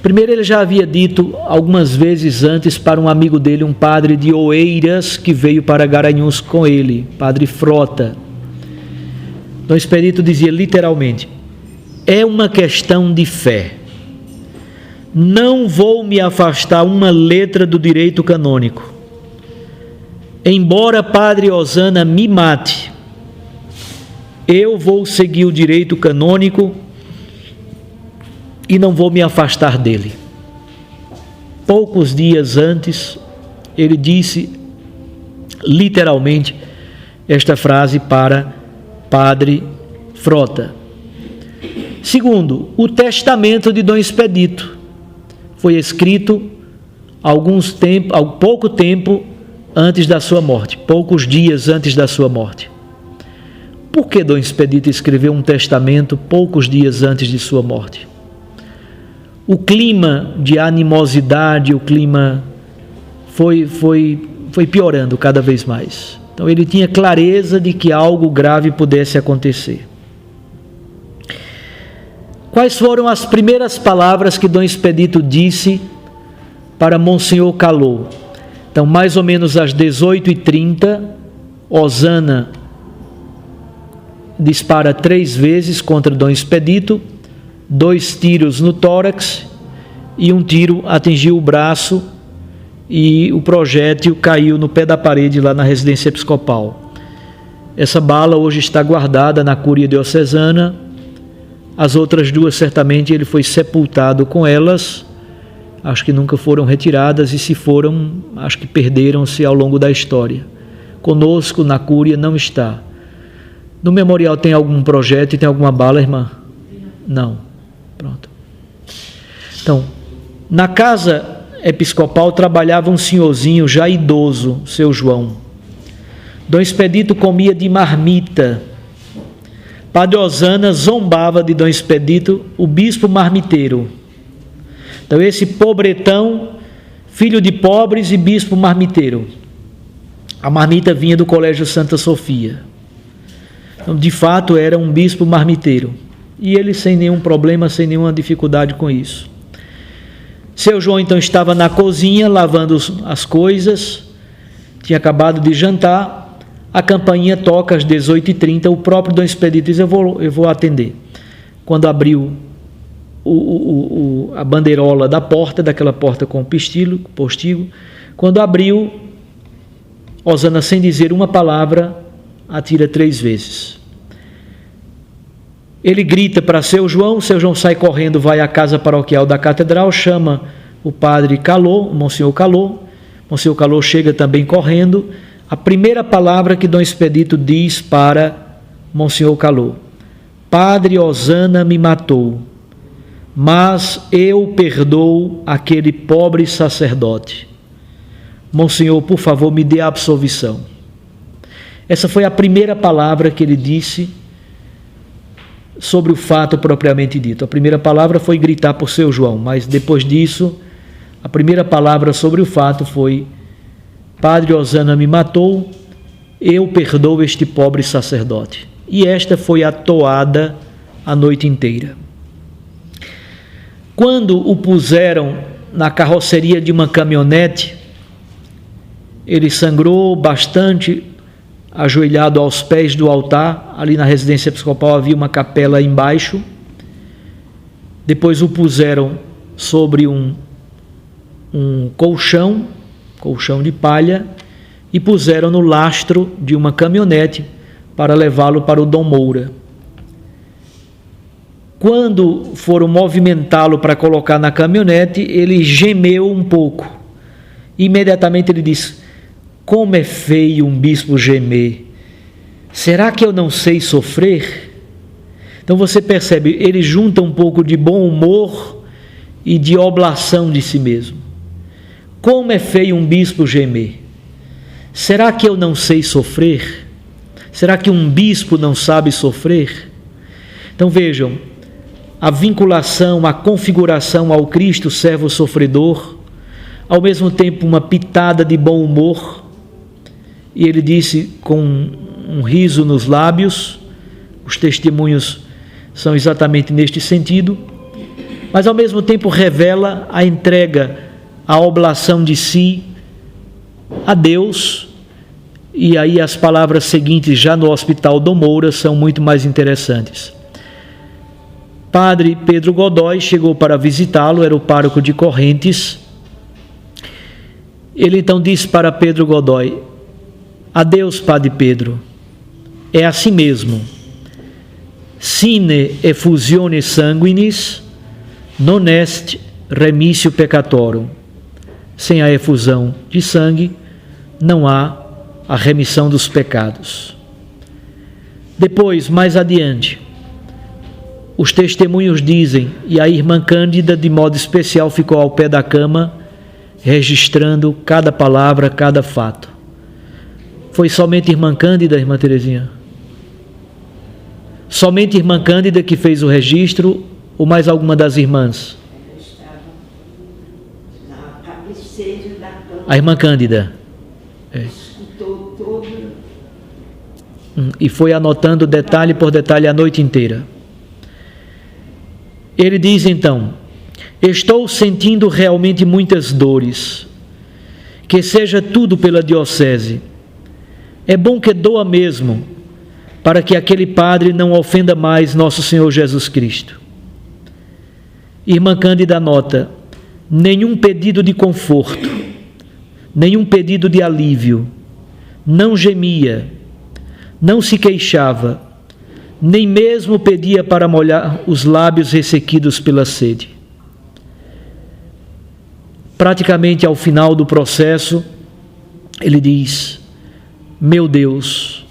primeiro ele já havia dito algumas vezes antes para um amigo dele, um padre de Oeiras, que veio para Garanhuns com ele, padre Frota. Dom Expedito dizia literalmente: é uma questão de fé. Não vou me afastar uma letra do direito canônico. Embora Padre Osana me mate, eu vou seguir o direito canônico e não vou me afastar dele. Poucos dias antes, ele disse literalmente esta frase para Padre Frota. Segundo, o testamento de Dom Expedito foi escrito pouco tempo antes da sua morte, poucos dias antes da sua morte. Por que Dom Expedito escreveu um testamento poucos dias antes de sua morte? o clima de animosidade, o clima foi piorando cada vez mais. Então ele tinha clareza de que algo grave pudesse acontecer. Quais foram as primeiras palavras que Dom Expedito disse para Monsenhor Calot? Então, mais ou menos às 18h30, Osana dispara 3 vezes contra Dom Expedito, 2 tiros no tórax e um tiro atingiu o braço e o projétil caiu no pé da parede lá na residência episcopal. Essa bala hoje está guardada na Cúria Diocesana. As outras 2, certamente, ele foi sepultado com elas. Acho que nunca foram retiradas e, se foram, acho que perderam-se ao longo da história. Conosco, na Cúria, não está. No memorial tem algum projeto e tem alguma bala, irmã? Não. Pronto. Então, na casa episcopal trabalhava um senhorzinho já idoso, seu João. Dom Expedito comia de marmita. Padre Osana zombava de Dom Expedito, o bispo marmiteiro. Então, esse pobretão, filho de pobres e bispo marmiteiro. A marmita vinha do Colégio Santa Sofia. Então, de fato, era um bispo marmiteiro. E ele sem nenhum problema, sem nenhuma dificuldade com isso. Seu João, então, estava na cozinha, lavando as coisas. Tinha acabado de jantar. A campainha toca às 18h30. O próprio Dom Expedito diz, eu vou atender. Quando abriu a bandeirola da porta, daquela porta com postigo, quando abriu, Osana, sem dizer uma palavra, atira 3 vezes. Ele grita para seu João sai correndo, vai à casa paroquial da catedral, chama o padre Calot, o Monsenhor Calot. Monsenhor Calot chega também correndo. A primeira palavra que Dom Expedito diz para Monsenhor Calot: Padre Osana me matou, mas eu perdoo aquele pobre sacerdote. Monsenhor, por favor, me dê a absolvição. Essa foi a primeira palavra que ele disse sobre o fato propriamente dito. A primeira palavra foi gritar por seu João, mas depois disso, a primeira palavra sobre o fato foi: Padre Osana me matou, eu perdoo este pobre sacerdote. E esta foi a toada a noite inteira. Quando o puseram na carroceria de uma caminhonete, ele sangrou bastante, ajoelhado aos pés do altar. Ali na residência episcopal havia uma capela embaixo. Depois o puseram sobre um colchão de palha, e puseram no lastro de uma caminhonete para levá-lo para o Dom Moura. Quando foram movimentá-lo para colocar na caminhonete, ele gemeu um pouco. Imediatamente ele disse: como é feio um bispo gemer. Será que eu não sei sofrer? Então você percebe, ele junta um pouco de bom humor e de oblação de si mesmo. Como é feio um bispo gemer. Será que eu não sei sofrer? Será que um bispo não sabe sofrer? Então vejam, a vinculação, a configuração ao Cristo servo sofredor, ao mesmo tempo uma pitada de bom humor, e ele disse com um riso nos lábios. Os testemunhos são exatamente neste sentido, mas ao mesmo tempo revela a entrega, a oblação de si a Deus. E aí as palavras seguintes, já no Hospital Dom Moura, são muito mais interessantes. Padre Pedro Godoy chegou para visitá-lo, era o pároco de Correntes. Ele então disse para Pedro Godoy: adeus, Padre Pedro, é assim mesmo. Sine effusione sanguinis non est remissio peccatorum. Sem a efusão de sangue não há a remissão dos pecados. Depois, mais adiante, os testemunhos dizem, e a irmã Cândida, de modo especial, ficou ao pé da cama, registrando cada palavra, cada fato. Foi somente irmã Cândida, irmã Terezinha? Somente irmã Cândida que fez o registro, ou mais alguma das irmãs? A irmã Cândida. Escutou toda. E foi anotando detalhe por detalhe a noite inteira. Ele diz então: estou sentindo realmente muitas dores. Que seja tudo pela diocese. É bom que doa mesmo, para que aquele padre não ofenda mais nosso Senhor Jesus Cristo. Irmã Cândida anota: nenhum pedido de conforto, nenhum pedido de alívio, não gemia, não se queixava, nem mesmo pedia para molhar os lábios ressequidos pela sede. Praticamente ao final do processo, ele diz: meu Deus,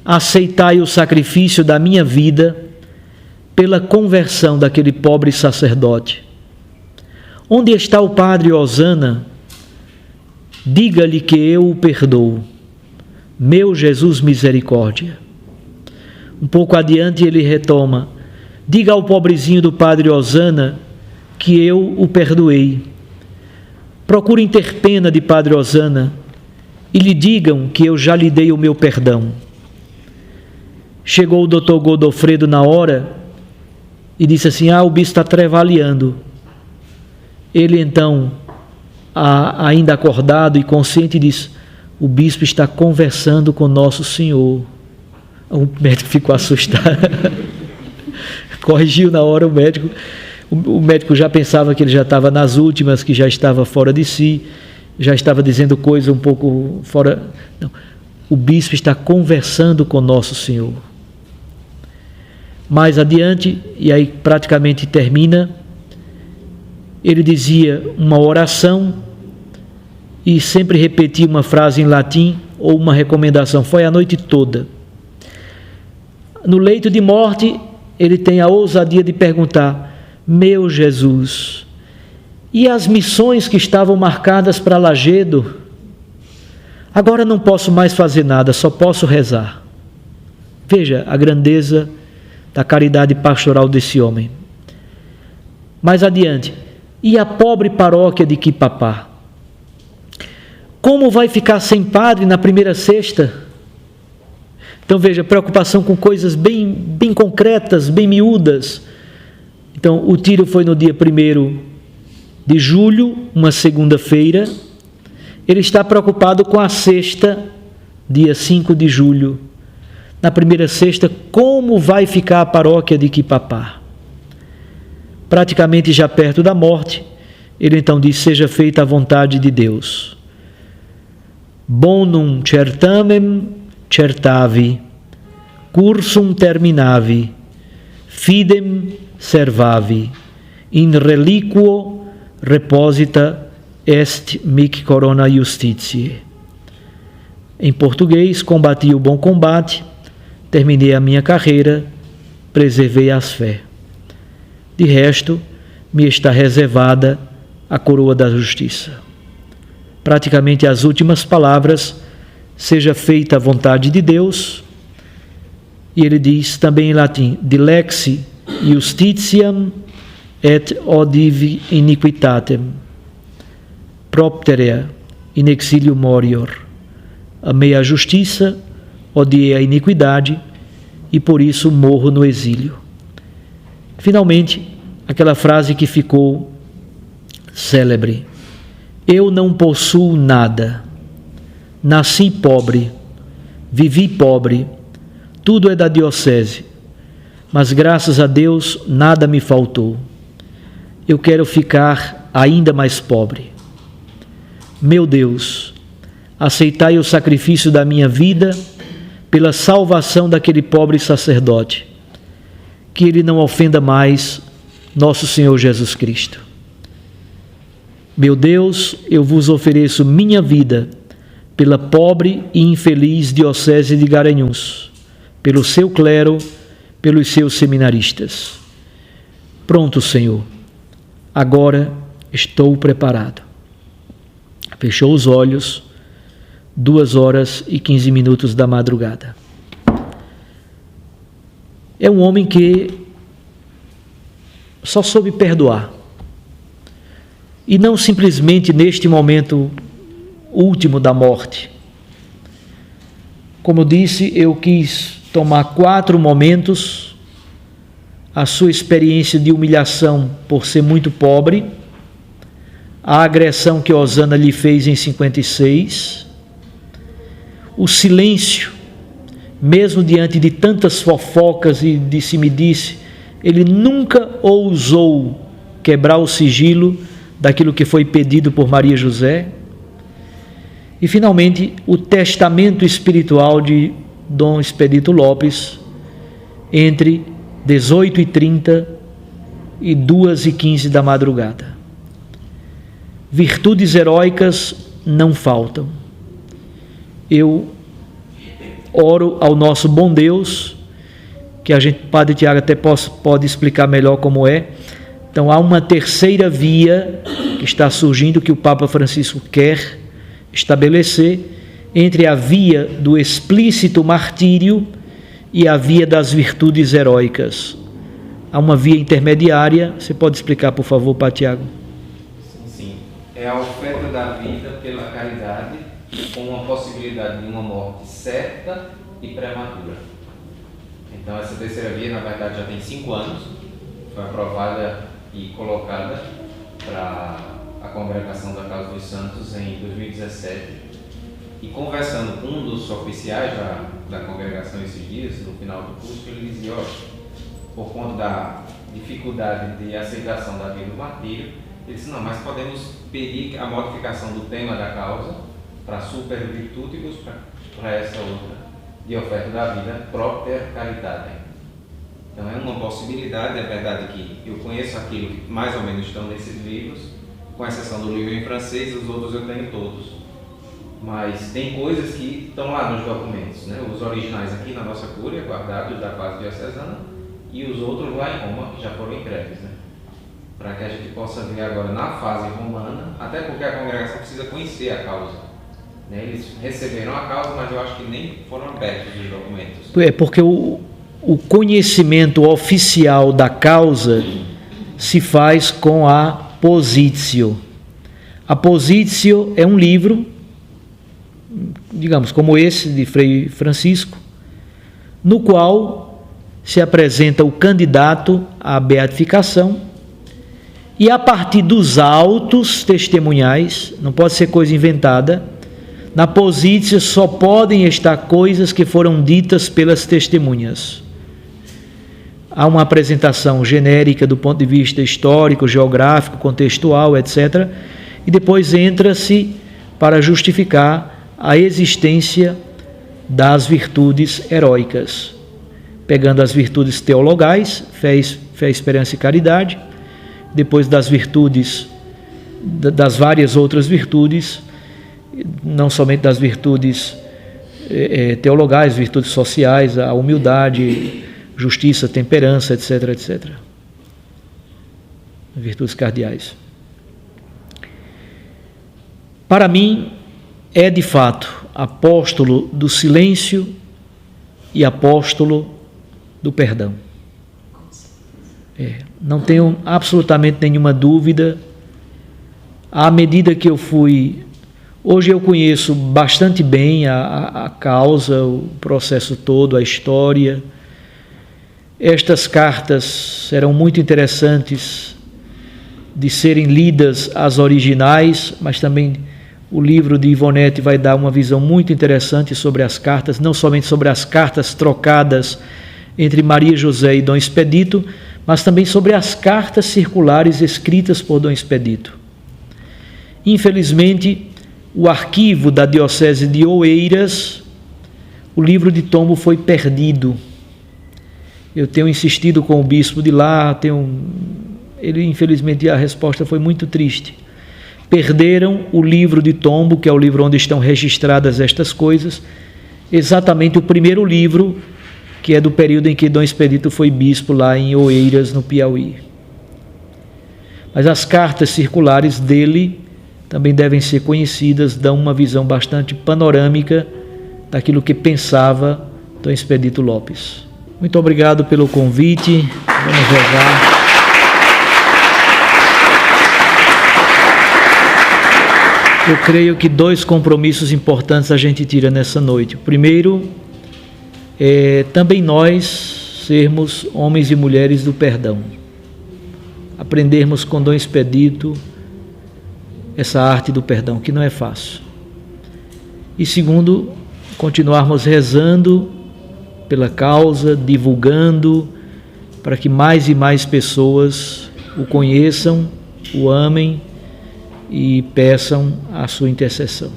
aceitai o sacrifício da minha vida pela conversão daquele pobre sacerdote. Onde está o padre Osana? Diga-lhe que eu o perdoo. Meu Jesus, misericórdia. Um pouco adiante ele retoma: diga ao pobrezinho do padre Osana que eu o perdoei. Procurem ter pena de padre Osana e lhe digam que eu já lhe dei o meu perdão. Chegou o doutor Godofredo na hora e disse assim: o bispo está trevaleando. Ele então, ainda acordado e consciente, disse: o bispo está conversando com Nosso Senhor. O médico ficou assustado. Corrigiu na hora o médico. O médico já pensava que ele já estava nas últimas, que já estava fora de si, já estava dizendo coisa um pouco fora. Não, o bispo está conversando com Nosso Senhor. Mais adiante, e aí praticamente termina, ele dizia uma oração e sempre repetia uma frase em latim ou uma recomendação. Foi a noite toda. No leito de morte, ele tem a ousadia de perguntar: meu Jesus, e as missões que estavam marcadas para Lagedo? Agora não posso mais fazer nada, só posso rezar. Veja a grandeza da caridade pastoral desse homem. Mais adiante: e a pobre paróquia de Quipapá? Como vai ficar sem padre na primeira sexta? Então veja, preocupação com coisas bem concretas, bem miúdas. Então o tiro foi no dia 1º de julho, uma segunda-feira. Ele está preocupado com a sexta, dia 5 de julho. Na primeira sexta, como vai ficar a paróquia de Quipapá? Praticamente já perto da morte, ele então diz: seja feita a vontade de Deus. Bonum certamen certavi, cursum terminavi, fidem servavi, in reliquo reposita est mic corona justitiae. Em português: combati o bom combate, terminei a minha carreira, preservei a fé. De resto, me está reservada a coroa da justiça. Praticamente as últimas palavras: seja feita a vontade de Deus. E ele diz também em latim: dilexi justitiam et odivi iniquitatem, propterea in exilio morior. Amei a justiça, odiei a iniquidade e por isso morro no exílio. Finalmente, aquela frase que ficou célebre: eu não possuo nada, nasci pobre, vivi pobre, tudo é da diocese, mas graças a Deus nada me faltou. Eu quero ficar ainda mais pobre. Meu Deus, aceitai o sacrifício da minha vida pela salvação daquele pobre sacerdote, que ele não ofenda mais nosso Senhor Jesus Cristo. Meu Deus, eu vos ofereço minha vida pela pobre e infeliz diocese de Garanhuns, pelo seu clero, pelos seus seminaristas. Pronto, Senhor, agora estou preparado. Fechou os olhos, 2h15 da madrugada. É um homem que só soube perdoar. E não simplesmente neste momento último da morte. Como eu disse, eu quis tomar 4 momentos: a sua experiência de humilhação por ser muito pobre, a agressão que Osana lhe fez em 56, o silêncio, mesmo diante de tantas fofocas e disse-me-disse, ele nunca ousou quebrar o sigilo daquilo que foi pedido por Maria José. E, finalmente, o testamento espiritual de Dom Expedito Lopes, entre 18h30 e 2h15 da madrugada. Virtudes heróicas não faltam. Eu oro ao nosso bom Deus, que a gente, Padre Tiago até pode explicar melhor como é. Então, há uma terceira via que está surgindo, que o Papa Francisco quer estabelecer, entre a via do explícito martírio e a via das virtudes heróicas. Há uma via intermediária. Você pode explicar, por favor, Padre Tiago? Sim. É a oferta da vida pela caridade, com uma possibilidade de uma morte certa e prematura. Então, essa terceira via, na verdade, já tem 5 anos, foi aprovada e colocada para a Congregação da Causa dos Santos em 2017. E conversando com um dos oficiais da congregação esses dias, no final do curso, ele dizia: por conta da dificuldade de aceitação da vida do martírio, ele disse: não, mas podemos pedir a modificação do tema da causa para super virtutibus, para essa outra, de oferta da vida própria caridade. Então é uma possibilidade. É verdade que eu conheço aquilo que mais ou menos estão nesses livros, com exceção do livro em francês, os outros eu tenho todos. Mas tem coisas que estão lá nos documentos, né? Os originais aqui na nossa cúria, guardados da paz diocesana, e os outros lá em Roma, que já foram entregues, né? Para que a gente possa ver agora na fase romana, até porque a congregação precisa conhecer a causa. Né? Eles receberam a causa, mas eu acho que nem foram abertos os documentos. É porque o conhecimento oficial da causa se faz com a Positio. A Positio é um livro, digamos, como esse de Frei Francisco, no qual se apresenta o candidato à beatificação e, a partir dos autos testemunhais, não pode ser coisa inventada, na Positio só podem estar coisas que foram ditas pelas testemunhas. Há uma apresentação genérica do ponto de vista histórico, geográfico, contextual, etc. E depois entra-se para justificar a existência das virtudes heróicas, pegando as virtudes teologais, fé, esperança e caridade, depois das virtudes, das várias outras virtudes, não somente das virtudes teologais, virtudes sociais, a humildade, justiça, temperança, etc, etc. Virtudes cardeais. Para mim, é de fato apóstolo do silêncio e apóstolo do perdão. Não tenho absolutamente nenhuma dúvida. À medida que eu fui... Hoje eu conheço bastante bem a causa, o processo todo, a história. Estas cartas serão muito interessantes de serem lidas as originais, mas também o livro de Ivonete vai dar uma visão muito interessante sobre as cartas, não somente sobre as cartas trocadas entre Maria José e Dom Expedito, mas também sobre as cartas circulares escritas por Dom Expedito. Infelizmente, o arquivo da Diocese de Oeiras, o livro de tombo foi perdido. Eu tenho insistido com o bispo de lá, ele, infelizmente, a resposta foi muito triste. Perderam o livro de tombo, que é o livro onde estão registradas estas coisas, exatamente o primeiro livro, que é do período em que Dom Expedito foi bispo lá em Oeiras, no Piauí. Mas as cartas circulares dele também devem ser conhecidas, dão uma visão bastante panorâmica daquilo que pensava Dom Expedito Lopes. Muito obrigado pelo convite. Vamos rezar. Eu creio que 2 compromissos importantes a gente tira nessa noite. O primeiro é também nós sermos homens e mulheres do perdão. Aprendermos com Dom Expedito essa arte do perdão, que não é fácil. E segundo, continuarmos rezando pela causa, divulgando, para que mais e mais pessoas o conheçam, o amem e peçam a sua intercessão.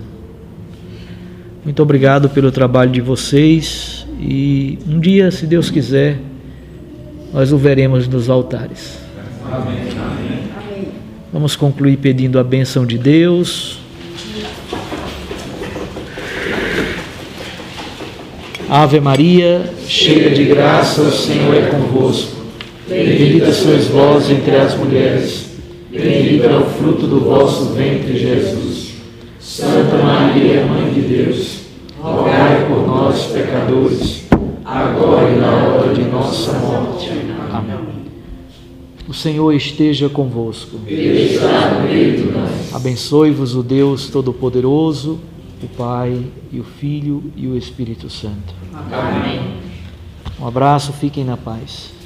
Muito obrigado pelo trabalho de vocês e um dia, se Deus quiser, nós o veremos nos altares. Amém. Vamos concluir pedindo a bênção de Deus. Ave Maria, cheia de graça, o Senhor é convosco. Bendita sois vós entre as mulheres. Bendito é o fruto do vosso ventre, Jesus. Santa Maria, Mãe de Deus, rogai por nós, pecadores, agora e na hora de nossa morte. Amém. O Senhor esteja convosco. Ele está no meio de nós. Abençoe-vos o Deus Todo-Poderoso, o Pai e o Filho e o Espírito Santo. Amém. Um abraço, fiquem na paz.